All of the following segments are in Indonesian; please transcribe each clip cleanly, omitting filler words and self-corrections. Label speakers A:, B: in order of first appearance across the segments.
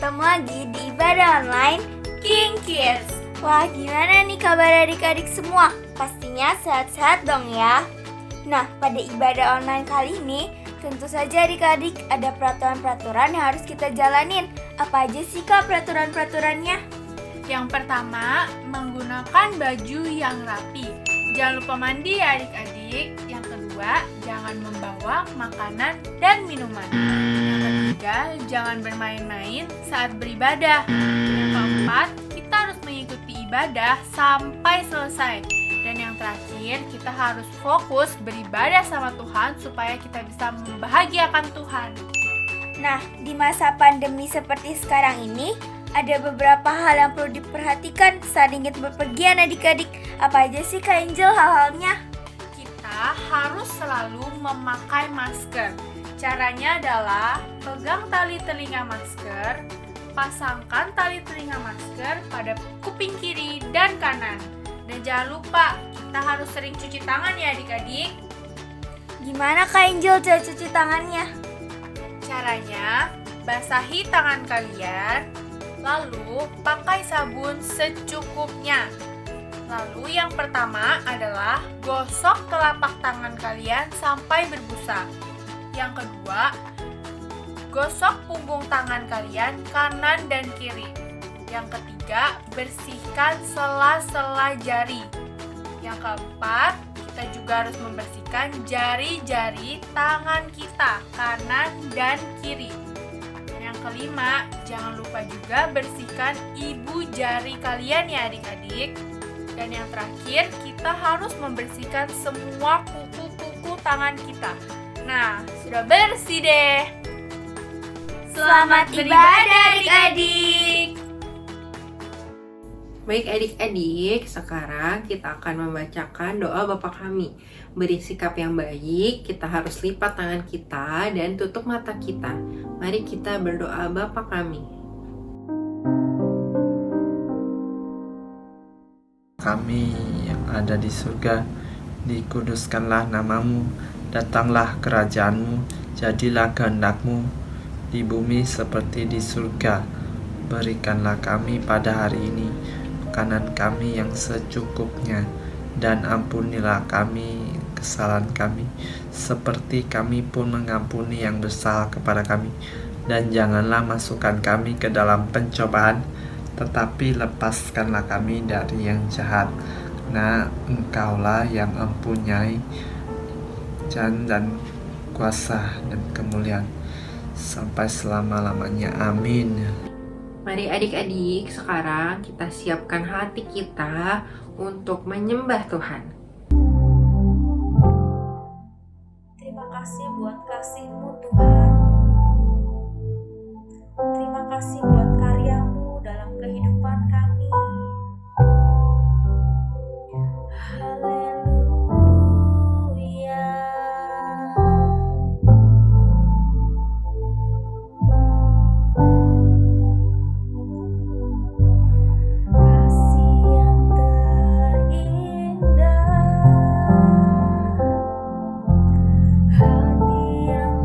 A: ketemu lagi di ibadah online King Kids. Wah, gimana nih kabar adik-adik semua? Pastinya sehat-sehat dong ya. Nah, pada ibadah online kali ini, tentu saja adik-adik ada peraturan-peraturan yang harus kita jalanin. Apa aja sih Kak peraturan-peraturannya?
B: Yang pertama, menggunakan baju yang rapi. Jangan lupa mandi ya adik-adik. Yang kedua, jangan membawa makanan dan minuman. Yang ketiga, jangan bermain-main saat beribadah. Yang keempat, kita harus mengikuti ibadah sampai selesai. Dan yang terakhir, kita harus fokus beribadah sama Tuhan supaya kita bisa membahagiakan Tuhan.
A: Nah, di masa pandemi seperti sekarang ini, ada beberapa hal yang perlu diperhatikan saat ingin berpergian adik-adik. Apa aja sih Kak Angel hal-halnya?
B: Kita harus selalu memakai masker. Caranya adalah pegang tali telinga masker, pasangkan tali telinga masker pada kuping kiri dan kanan. Dan jangan lupa, kita harus sering cuci tangan ya adik-adik.
A: Gimana Kak Angel cara cuci tangannya?
B: Caranya, basahi tangan kalian, lalu pakai sabun secukupnya. Lalu yang pertama adalah gosok telapak tangan kalian sampai berbusa. Yang kedua, gosok punggung tangan kalian kanan dan kiri. Yang ketiga, bersihkan sela-sela jari. Yang keempat, kita juga harus membersihkan jari-jari tangan kita kanan dan kiri. Yang kelima, jangan lupa juga bersihkan ibu jari kalian ya adik-adik. Dan yang terakhir, kita harus membersihkan semua kuku-kuku tangan kita. Nah, sudah bersih deh.
A: Selamat beribadah adik-adik.
C: Baik adik-adik, sekarang kita akan membacakan doa Bapa Kami. Beri sikap yang baik, kita harus lipat tangan kita dan tutup mata kita. Mari kita berdoa Bapa Kami.
D: Kami yang ada di surga, dikuduskanlah namamu, datanglah kerajaanmu, jadilah kehendak-mu di bumi seperti di surga. Berikanlah kami pada hari ini makanan kami yang secukupnya, dan ampunilah kami kesalahan kami, seperti kami pun mengampuni yang bersalah kepada kami. Dan janganlah masukkan kami ke dalam pencobaan, tetapi lepaskanlah kami dari yang jahat. Karena Engkaulah yang mempunyai kerajaan dan kuasa dan kemuliaan sampai selama-lamanya. Amin.
C: Mari adik-adik, sekarang kita siapkan hati kita untuk menyembah Tuhan.
A: Terima kasih buat kasih-Mu Tuhan. Terima kasih buat karya-Mu dalam kehidupan kami. Haleluya. Kasih yang terindah, hati yang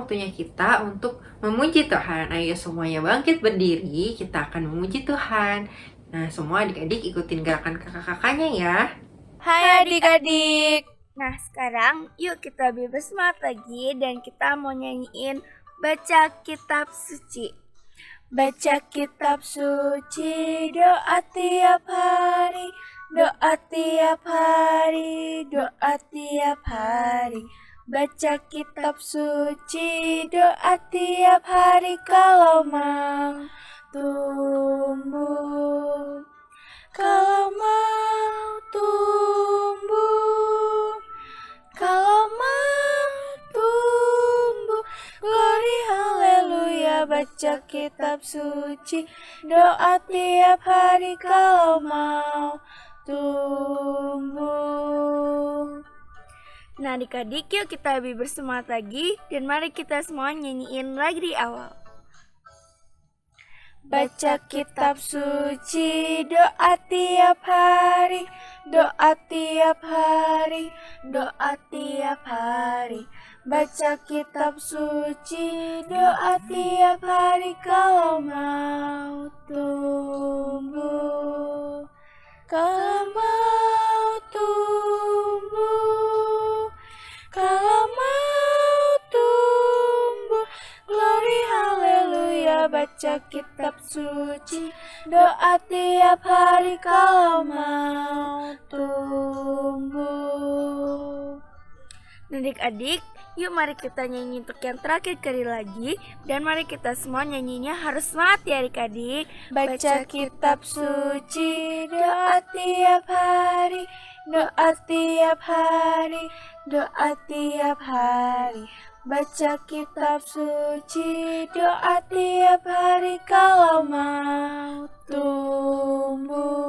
C: waktunya kita untuk memuji Tuhan. Ayo semuanya bangkit berdiri, kita akan memuji Tuhan. Nah, semua adik-adik ikutin gerakan kakak-kakaknya ya.
B: Hai adik-adik.
A: Nah, sekarang yuk kita lebih bersemangat lagi dan kita mau nyanyiin baca kitab suci. Baca kitab suci, doa tiap hari, doa tiap hari, doa tiap hari. Baca kitab suci, doa tiap hari kalau mau tumbuh. Kalau mau tumbuh, kalau mau tumbuh, glory haleluya. Baca kitab suci, doa tiap hari kalau mau tumbuh. Nah adik-adik, yuk kita lebih bersemangat lagi dan mari kita semua nyanyiin lagi di awal. Baca kitab suci, doa tiap hari, doa tiap hari, doa tiap hari. Baca kitab suci, doa tiap hari kalau mau tumbuh. Kalau mau tumbuh, kalau mau tumbuh, glory haleluya. Baca kitab suci, doa tiap hari kalau mau tumbuh. Nah adik-adik, yuk mari kita nyanyi untuk yang terakhir kali lagi. Dan mari kita semua nyanyinya harus semangat ya adik-adik. Baca kitab suci, doa tiap hari, doa tiap hari, doa tiap hari. Baca kitab suci, doa tiap hari kalau mau tumbuh.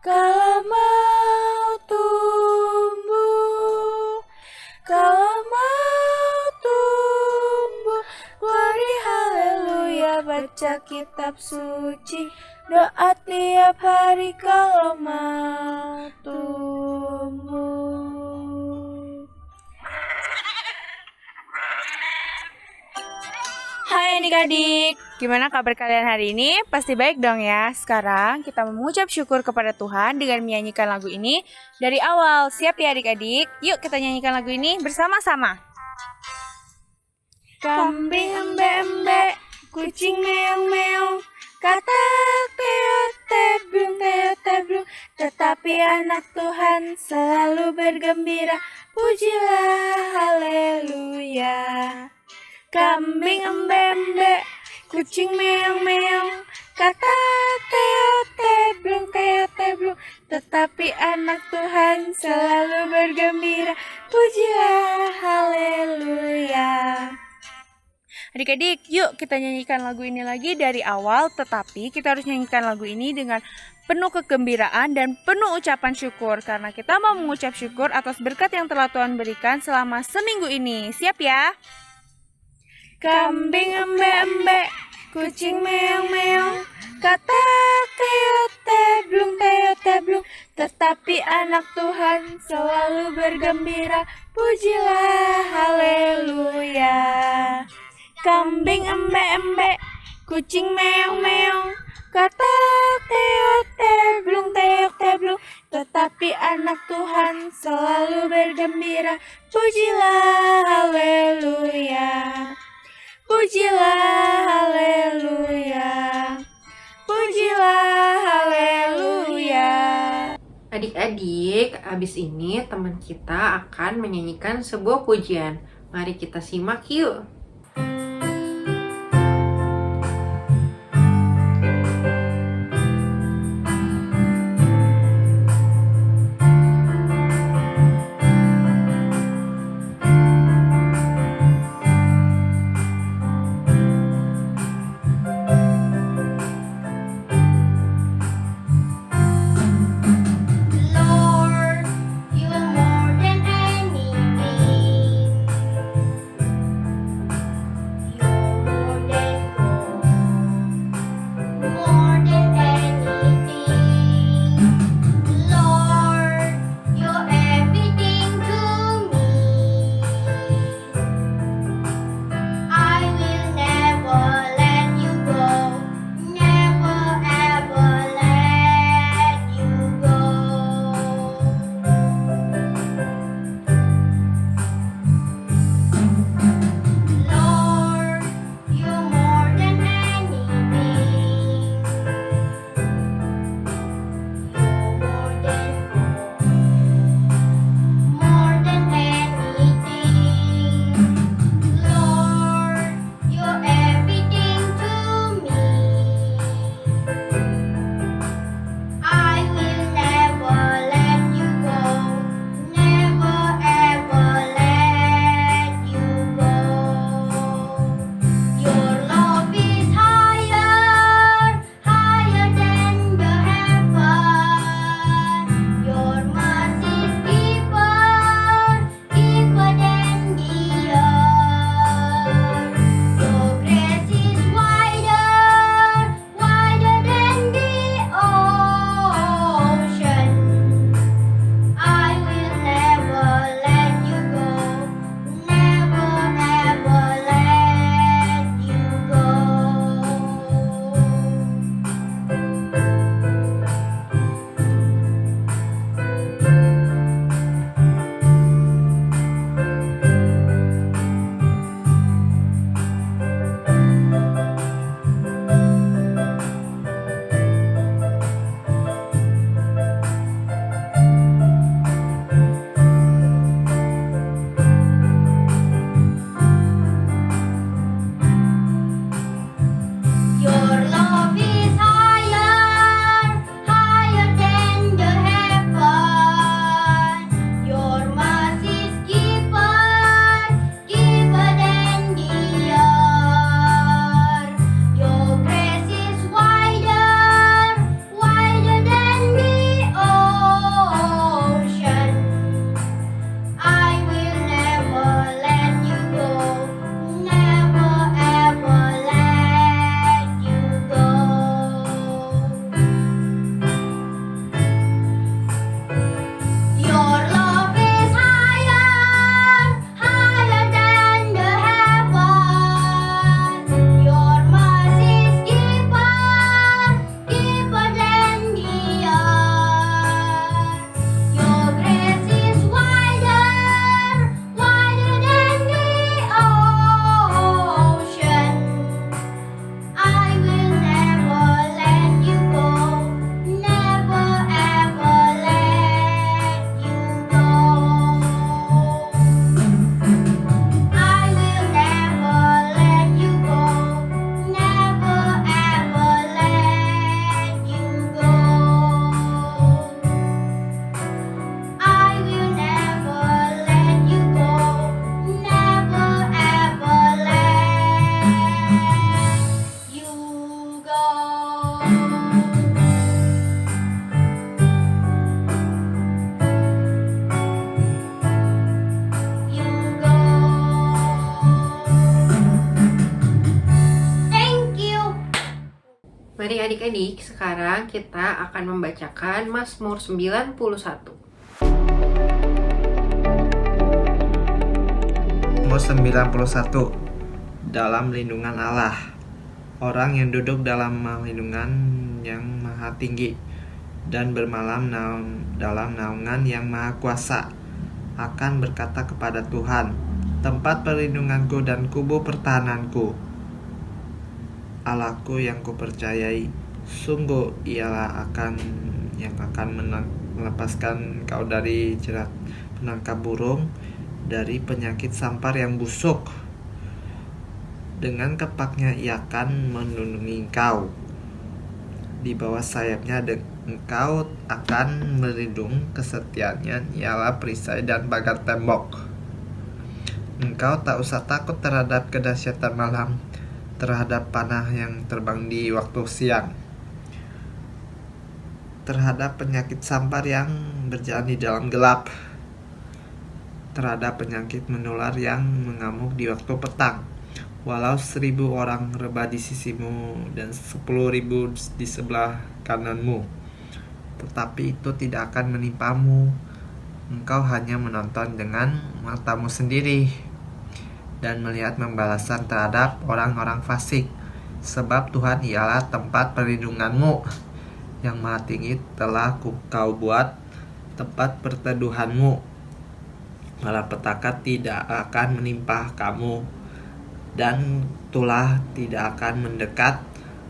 A: Kalau mau tumbuh, kalau mau tumbuh, glory haleluya. Baca kitab suci, doa tiap hari kalau mau tumbuh.
B: Hai adik-adik, gimana kabar kalian hari ini? Pasti baik dong ya. Sekarang kita mengucap syukur kepada Tuhan dengan menyanyikan lagu ini dari awal. Siap ya adik-adik? Yuk kita nyanyikan lagu ini bersama-sama.
A: Kambing embe-embe, kucing meong-meong, katak teblung, tetapi anak Tuhan selalu bergembira, pujilah haleluya. Kambing embe-embe, kucing meong-meong, katak teblung, tetapi anak Tuhan selalu bergembira, pujilah haleluya.
B: Adik-adik, yuk kita nyanyikan lagu ini lagi dari awal, tetapi kita harus nyanyikan lagu ini dengan penuh kegembiraan dan penuh ucapan syukur, karena kita mau mengucap syukur atas berkat yang telah Tuhan berikan selama seminggu ini. Siap ya?
A: Kambing embe-embe, kucing meong-meong, katak teblung, tetapi anak Tuhan selalu bergembira, pujilah haleluya. Kambing embe-embe, kucing meong-meong, katak teblung, tetapi anak Tuhan selalu bergembira, pujilah haleluya. Pujilah haleluya, pujilah haleluya.
C: Adik-adik, abis ini teman kita akan menyanyikan sebuah pujian. Mari kita simak yuk.
A: Lord, you are more than anything.
C: adik-adik, sekarang kita akan membacakan Mazmur 91.
D: Mazmur 91. Dalam lindungan Allah. Orang yang duduk dalam lindungan yang maha tinggi dan bermalam dalam naungan yang maha kuasa akan berkata kepada Tuhan, tempat perlindunganku dan kubu pertahananku, Allahku yang kupercayai, sungguh ialah yang akan melepaskan kau dari jerat penangkap burung, dari penyakit sampar yang busuk. Dengan kepaknya ia akan melindungi engkau. Di bawah sayapnya engkau akan melindung, kesetiaannya ialah perisai dan pagar tembok. Engkau tak usah takut terhadap kedahsyatan malam, terhadap panah yang terbang di waktu siang, terhadap penyakit sampar yang berjalan di dalam gelap, terhadap penyakit menular yang mengamuk di waktu petang. Walau 1.000 orang rebah di sisimu dan 10.000 di sebelah kananmu, tetapi itu tidak akan menimpamu. Engkau hanya menonton dengan matamu sendiri dan melihat pembalasan terhadap orang-orang fasik. Sebab Tuhan ialah tempat perlindunganmu, yang maha tinggi telah kau buat tempat perteduhanmu. Malapetaka tidak akan menimpa kamu, dan tulah tidak akan mendekat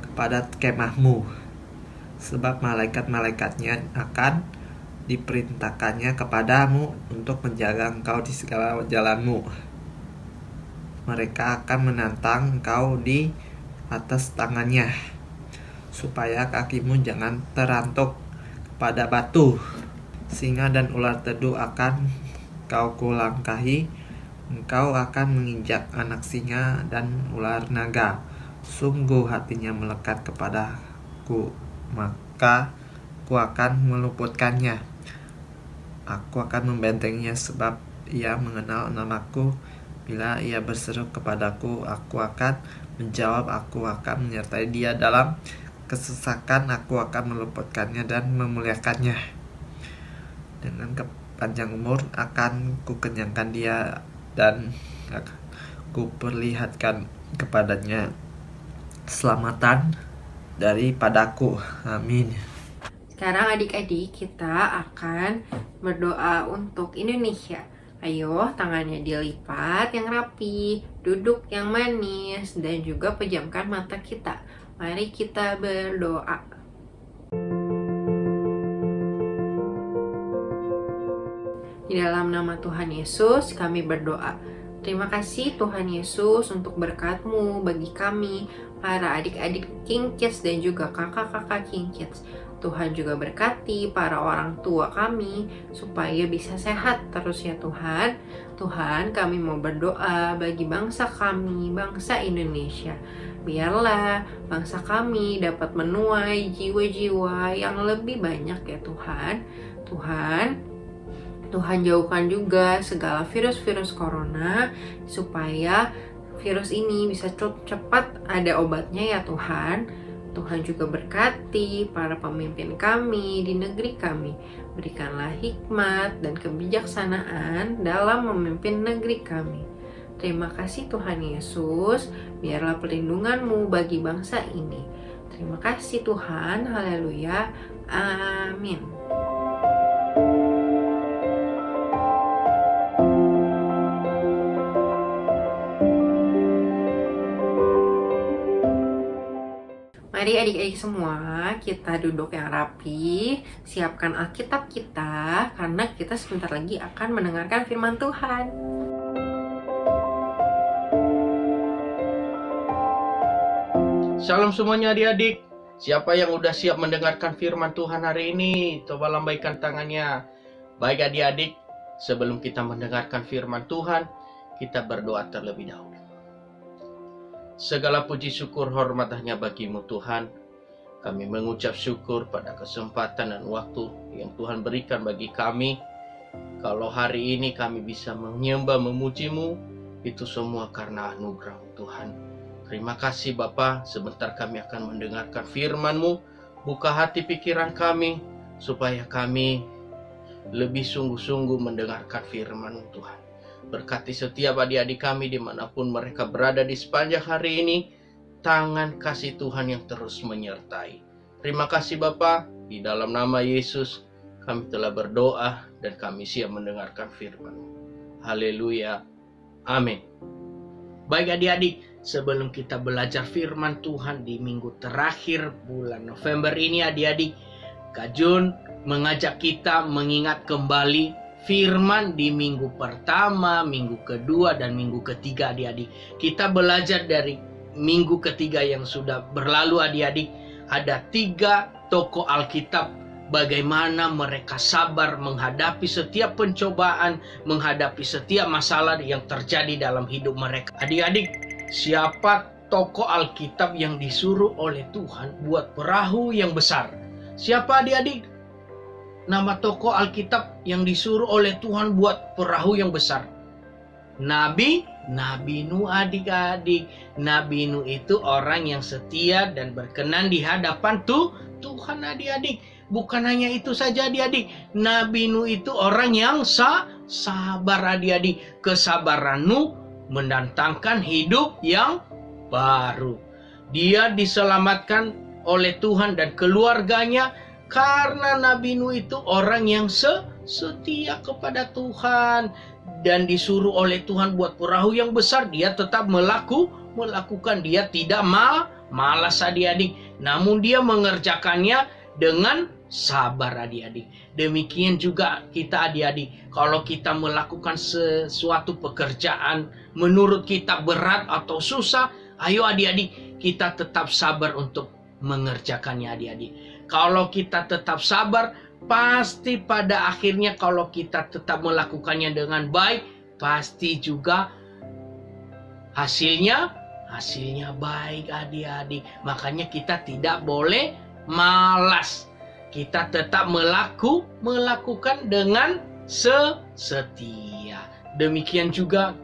D: kepada kemahmu. Sebab malaikat-malaikatnya akan diperintahkannya kepadamu untuk menjaga engkau di segala jalanmu. Mereka akan menantang engkau di atas tangannya, supaya kakimu jangan terantuk kepada batu. Singa dan ular teduh akan kau kulangkahi. Engkau akan menginjak anak singa dan ular naga. Sungguh hatinya melekat kepadaku, maka aku akan meluputkannya. Aku akan membentenginya sebab ia mengenal namaku. Bila ia berseru kepadaku, aku akan menjawab. Aku akan menyertai dia dalam kesesakan. Aku akan meluputkannya dan memuliakannya. Dengan panjang umur akan kukenyangkan dia dan ku perlihatkan kepadanya keselamatan daripadaku. Amin.
C: Sekarang adik-adik kita akan berdoa untuk Indonesia. Ayo, tangannya dilipat yang rapi, duduk yang manis, dan juga pejamkan mata kita. Mari kita berdoa. Di dalam nama Tuhan Yesus kami berdoa. Terima kasih Tuhan Yesus untuk berkat-Mu bagi kami, para adik-adik King Kids dan juga kakak-kakak King Kids. Tuhan juga berkati para orang tua kami supaya bisa sehat terus ya Tuhan. Tuhan, kami mau berdoa bagi bangsa kami, bangsa Indonesia. Biarlah bangsa kami dapat menuai jiwa-jiwa yang lebih banyak ya Tuhan. Tuhan jauhkan juga segala virus-virus corona supaya virus ini bisa cepat ada obatnya ya Tuhan. Tuhan juga berkati para pemimpin kami di negeri kami. Berikanlah hikmat dan kebijaksanaan dalam memimpin negeri kami. Terima kasih Tuhan Yesus, biarlah perlindungan-Mu bagi bangsa ini. Terima kasih Tuhan, haleluya, amin. Mari adik-adik semua, kita duduk yang rapi, siapkan Alkitab kita, karena kita sebentar lagi akan mendengarkan firman Tuhan.
E: Salam semuanya adik-adik. Siapa yang udah siap mendengarkan firman Tuhan hari ini? Coba lambaikan tangannya. Baik adik-adik, sebelum kita mendengarkan firman Tuhan, kita berdoa terlebih dahulu. Segala puji syukur hormat hanya bagi-Mu Tuhan. Kami mengucap syukur pada kesempatan dan waktu yang Tuhan berikan bagi kami. Kalau hari ini kami bisa menyembah memuji-Mu, itu semua karena anugerah Tuhan. Terima kasih Bapa, sebentar kami akan mendengarkan firman-Mu. Buka hati pikiran kami, supaya kami lebih sungguh-sungguh mendengarkan firman-Mu Tuhan. Berkati setiap adik-adik kami dimanapun mereka berada di sepanjang hari ini. Tangan kasih Tuhan yang terus menyertai. Terima kasih Bapa, di dalam nama Yesus kami telah berdoa dan kami siap mendengarkan firman-Mu. Haleluya. Amin. Baik adik-adik, sebelum kita belajar firman Tuhan di minggu terakhir bulan November ini adik-adik, Kak Jun mengajak kita mengingat kembali firman di minggu pertama, minggu kedua, dan minggu ketiga adik-adik. Kita belajar dari minggu ketiga yang sudah berlalu adik-adik. Ada 3 tokoh Alkitab, bagaimana mereka sabar menghadapi setiap pencobaan, menghadapi setiap masalah yang terjadi dalam hidup mereka. Adik-adik, siapa tokoh Alkitab yang disuruh oleh Tuhan buat perahu yang besar? Siapa adik-adik? Nama tokoh Alkitab yang disuruh oleh Tuhan buat perahu yang besar? Nabi Nuh adik-adik. Nabi Nuh itu orang yang setia dan berkenan di hadapan Tuhan adik-adik. Bukan hanya itu saja adik-adik. Nabi Nuh itu orang yang sabar adik-adik. Kesabaran Nuh mendatangkan hidup yang baru. Dia diselamatkan oleh Tuhan dan keluarganya karena Nabi Nuh itu orang yang setia kepada Tuhan. Dan disuruh oleh Tuhan buat perahu yang besar, dia tetap melakukan. Dia tidak malas adik-adik, namun dia mengerjakannya dengan sabar adik-adik. Demikian juga kita adik-adik, kalau kita melakukan sesuatu pekerjaan menurut kita berat atau susah, ayo adik-adik kita tetap sabar untuk mengerjakannya adik-adik. Kalau kita tetap sabar, pasti pada akhirnya kalau kita tetap melakukannya dengan baik, pasti juga hasilnya baik adik-adik. Makanya kita tidak boleh malas. Kita tetap melakukan dengan setia. Demikian juga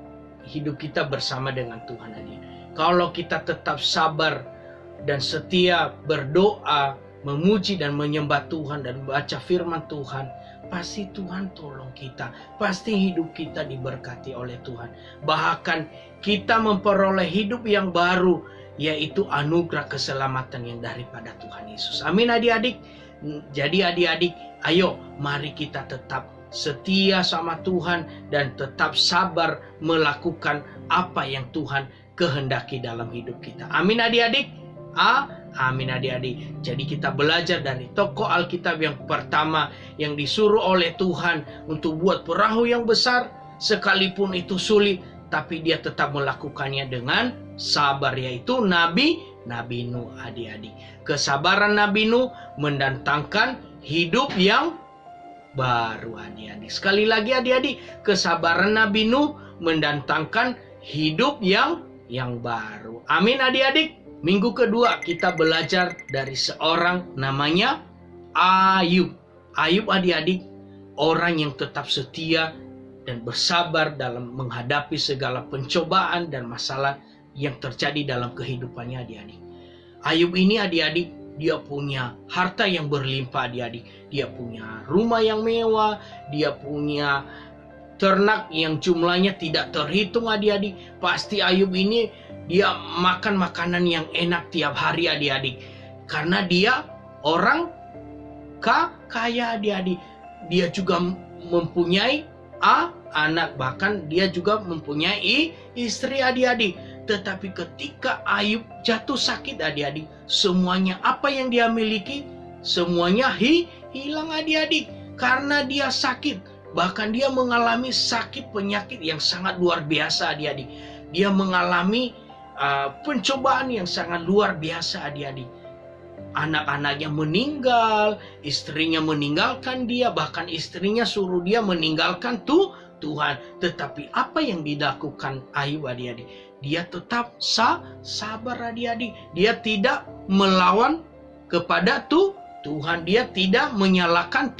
E: hidup kita bersama dengan Tuhan adik. Kalau kita tetap sabar dan setia berdoa, memuji dan menyembah Tuhan dan baca firman Tuhan, pasti Tuhan tolong kita. Pasti hidup kita diberkati oleh Tuhan. Bahkan kita memperoleh hidup yang baru, yaitu anugerah keselamatan yang daripada Tuhan Yesus. Amin adik-adik. Jadi adik-adik, ayo mari kita tetap setia sama Tuhan dan tetap sabar melakukan apa yang Tuhan kehendaki dalam hidup kita. Amin adik-adik. Amin adik-adik. Jadi kita belajar dari tokoh Alkitab yang pertama yang disuruh oleh Tuhan untuk buat perahu yang besar, sekalipun itu sulit, tapi dia tetap melakukannya dengan sabar, yaitu Nabi Nuh adik-adik. Kesabaran Nabi Nuh mendatangkan hidup yang baru adik-adik. Sekali lagi adik-adik, kesabaran Nabi Nuh mendatangkan hidup yang baru. Amin adik-adik. Minggu kedua kita belajar dari seorang namanya Ayub. Ayub adik-adik, orang yang tetap setia dan bersabar dalam menghadapi segala pencobaan dan masalah yang terjadi dalam kehidupannya adik-adik. Ayub ini adik-adik, dia punya harta yang berlimpah adik-adik. Dia punya rumah yang mewah, dia punya ternak yang jumlahnya tidak terhitung adik-adik. Pasti Ayub ini dia makan makanan yang enak tiap hari adik-adik. Karena dia orang kaya adik-adik. Dia juga mempunyai anak, bahkan dia juga mempunyai istri adik-adik. Tetapi ketika Ayub jatuh sakit adik-adik, semuanya apa yang dia miliki, semuanya hilang adik-adik. Karena dia sakit, bahkan dia mengalami sakit penyakit yang sangat luar biasa adik-adik. Dia mengalami pencobaan yang sangat luar biasa adik-adik. Anak-anaknya meninggal, istrinya meninggalkan dia, bahkan istrinya suruh dia meninggalkan Tuhan. Tetapi apa yang dilakukan Ayub adik-adik? Dia tetap sabar adik-adik. Dia tidak melawan kepada Tuhan. Dia tidak menyalahkan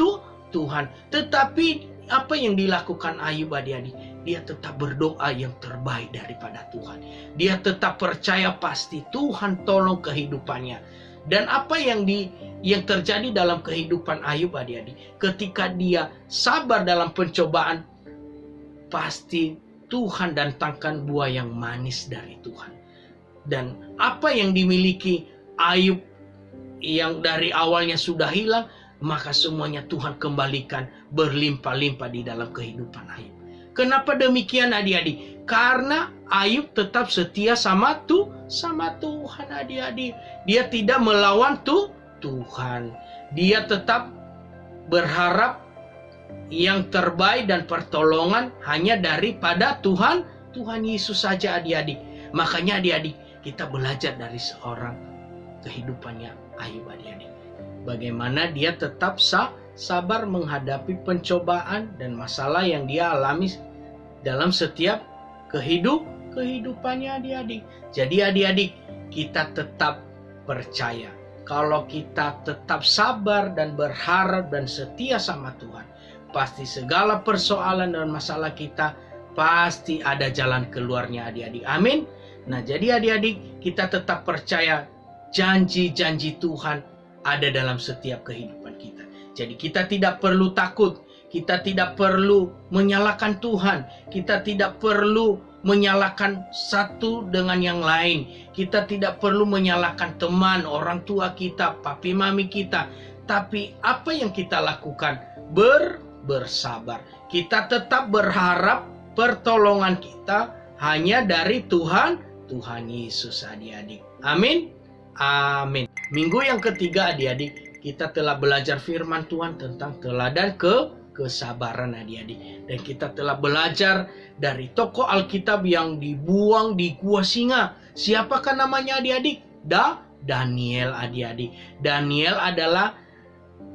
E: Tuhan. Tetapi apa yang dilakukan Ayub adik-adik? Dia tetap berdoa yang terbaik daripada Tuhan. Dia tetap percaya pasti Tuhan tolong kehidupannya. Dan apa yang terjadi dalam kehidupan Ayub adik-adik? Ketika dia sabar dalam pencobaan, pasti Tuhan datangkan buah yang manis dari Tuhan. Dan apa yang dimiliki Ayub yang dari awalnya sudah hilang, maka semuanya Tuhan kembalikan berlimpah-limpah di dalam kehidupan Ayub. Kenapa demikian adik-adik? Karena Ayub tetap setia sama Tuhan adik-adik. Dia tidak melawan Tuhan. Dia tetap berharap yang terbaik dan pertolongan hanya daripada Tuhan Yesus saja adik-adik. Makanya adik-adik, kita belajar dari seorang kehidupannya Ayub adik-adik. Bagaimana dia tetap sabar menghadapi pencobaan dan masalah yang dia alami dalam setiap kehidupannya adik-adik. Jadi adik-adik, kita tetap percaya. Kalau kita tetap sabar dan berharap dan setia sama Tuhan, pasti segala persoalan dan masalah kita pasti ada jalan keluarnya adik-adik. Amin. Nah, jadi adik-adik, kita tetap percaya janji-janji Tuhan ada dalam setiap kehidupan kita. Jadi kita tidak perlu takut, kita tidak perlu menyalahkan Tuhan, kita tidak perlu menyalahkan satu dengan yang lain, kita tidak perlu menyalahkan teman, orang tua kita, papi mami kita. Tapi apa yang kita lakukan? Bersabar. Kita tetap berharap pertolongan kita hanya dari Tuhan Yesus adik-adik. Amin. Amin. Minggu yang ketiga adik-adik, kita telah belajar firman Tuhan tentang teladan kesabaran adik-adik. Dan kita telah belajar dari tokoh Alkitab yang dibuang di gua singa. Siapakah namanya adik-adik? Daniel adik-adik. Daniel adalah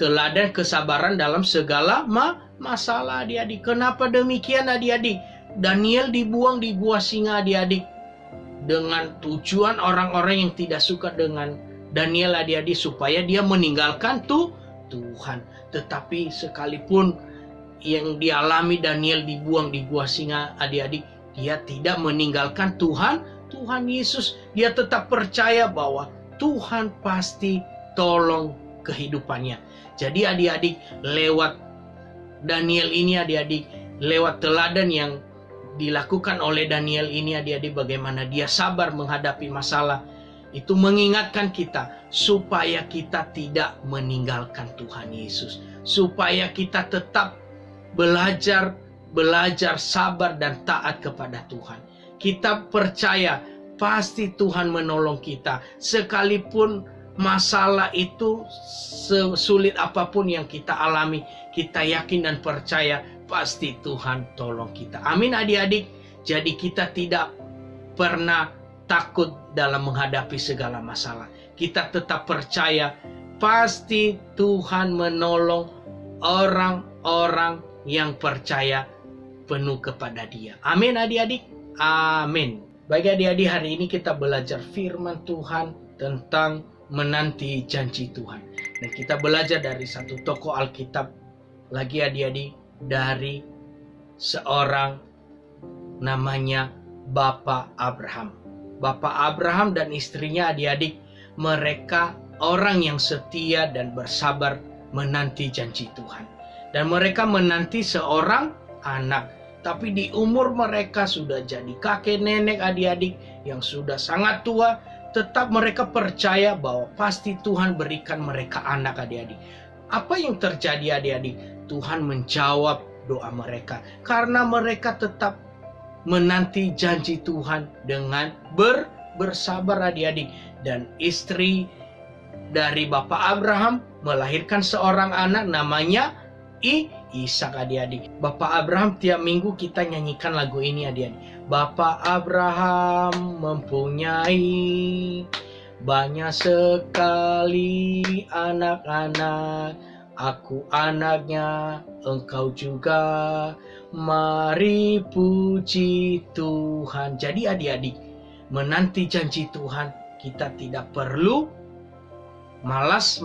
E: teladan kesabaran dalam segala masalah adik-adik. Kenapa demikian adik-adik? Daniel dibuang di gua singa adik-adik dengan tujuan orang-orang yang tidak suka dengan Daniel adik-adik supaya dia meninggalkan Tuhan. Tetapi sekalipun yang dialami Daniel dibuang di gua singa adik-adik, dia tidak meninggalkan Tuhan Yesus. Dia tetap percaya bahwa Tuhan pasti tolong kehidupannya. Jadi adik-adik, lewat Daniel ini adik-adik, lewat teladan yang dilakukan oleh Daniel ini adik-adik, bagaimana dia sabar menghadapi masalah, itu mengingatkan kita supaya kita tidak meninggalkan Tuhan Yesus, supaya kita tetap belajar sabar dan taat kepada Tuhan. Kita percaya pasti Tuhan menolong kita, sekalipun masalah itu sesulit apapun yang kita alami, kita yakin dan percaya pasti Tuhan tolong kita. Amin adik-adik. Jadi kita tidak pernah takut dalam menghadapi segala masalah. Kita tetap percaya pasti Tuhan menolong orang-orang yang percaya penuh kepada Dia. Amin adik-adik. Amin. Baik adik-adik, hari ini kita belajar firman Tuhan tentang menanti janji Tuhan. Dan kita belajar dari satu tokoh Alkitab lagi adik-adik, dari seorang namanya Bapak Abraham. Bapak Abraham dan istrinya adik-adik, mereka orang yang setia dan bersabar menanti janji Tuhan. Dan mereka menanti seorang anak. Tapi di umur mereka sudah jadi kakek nenek adik-adik yang sudah sangat tua, tetap mereka percaya bahwa pasti Tuhan berikan mereka anak adik-adik. Apa yang terjadi adik-adik? Tuhan menjawab doa mereka karena mereka tetap menanti janji Tuhan dengan bersabar adik-adik. Dan istri dari Bapak Abraham melahirkan seorang anak namanya Ishak adik-adik. Bapak Abraham, tiap minggu kita nyanyikan lagu ini adik-adik. Bapak Abraham mempunyai banyak sekali anak-anak, aku anaknya, engkau juga, mari puji Tuhan. Jadi adik-adik, menanti janji Tuhan, kita tidak perlu malas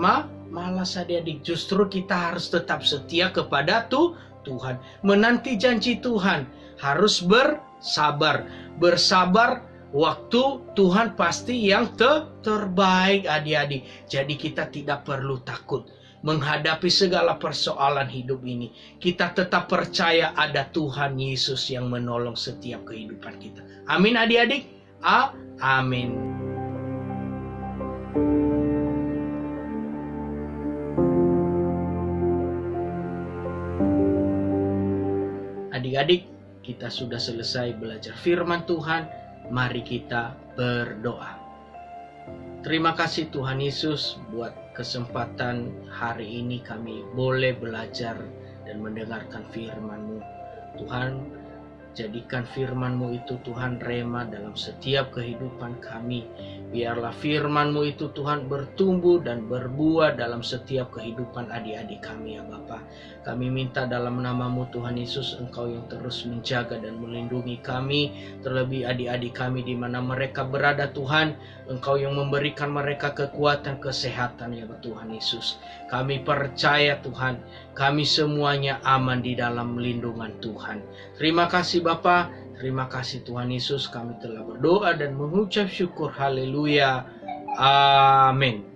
E: adik-adik. Justru kita harus tetap setia kepada Tuhan, menanti janji Tuhan, harus bersabar. Bersabar waktu Tuhan pasti yang terbaik adik-adik. Jadi kita tidak perlu takut menghadapi segala persoalan hidup ini. Kita tetap percaya ada Tuhan Yesus yang menolong setiap kehidupan kita. Amin adik-adik. Amin. Adik-adik, kita sudah selesai belajar firman Tuhan. Mari kita berdoa. Terima kasih Tuhan Yesus buat kesempatan hari ini kami boleh belajar dan mendengarkan firman-Mu. Tuhan, jadikan firman-Mu itu Tuhan rema dalam setiap kehidupan kami. Biarlah firman-Mu itu Tuhan bertumbuh dan berbuah dalam setiap kehidupan adik-adik kami ya Bapa. Kami minta dalam nama-Mu Tuhan Yesus, Engkau yang terus menjaga dan melindungi kami, terlebih adik-adik kami di mana mereka berada Tuhan. Engkau yang memberikan mereka kekuatan, kesehatan ya Tuhan Yesus. Kami percaya Tuhan, kami semuanya aman di dalam lindungan Tuhan. Terima kasih Bapa. Terima kasih Tuhan Yesus, kami telah berdoa dan mengucap syukur. Haleluya. Amin.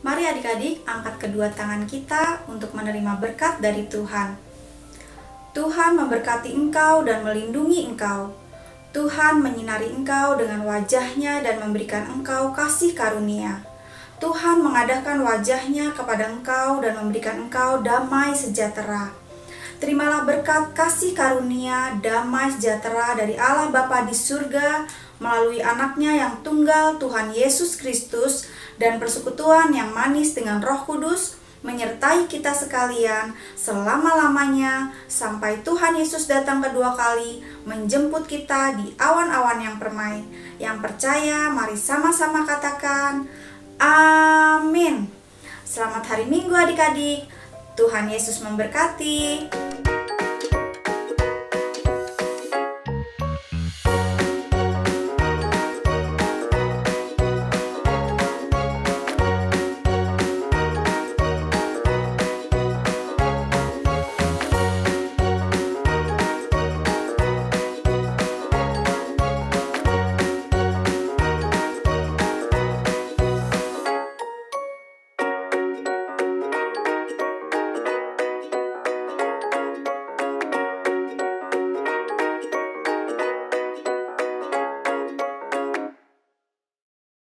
F: Mari adik-adik angkat kedua tangan kita untuk menerima berkat dari Tuhan. Tuhan memberkati engkau dan melindungi engkau. Tuhan menyinari engkau dengan wajah-Nya dan memberikan engkau kasih karunia. Tuhan mengadahkan wajah-Nya kepada engkau dan memberikan engkau damai sejahtera. Terimalah berkat kasih karunia, damai sejahtera dari Allah Bapa di surga melalui anaknya yang tunggal Tuhan Yesus Kristus dan persekutuan yang manis dengan Roh Kudus menyertai kita sekalian selama-lamanya sampai Tuhan Yesus datang kedua kali menjemput kita di awan-awan yang permai. Yang percaya, mari sama-sama katakan amin. Selamat hari Minggu adik-adik. Tuhan Yesus memberkati.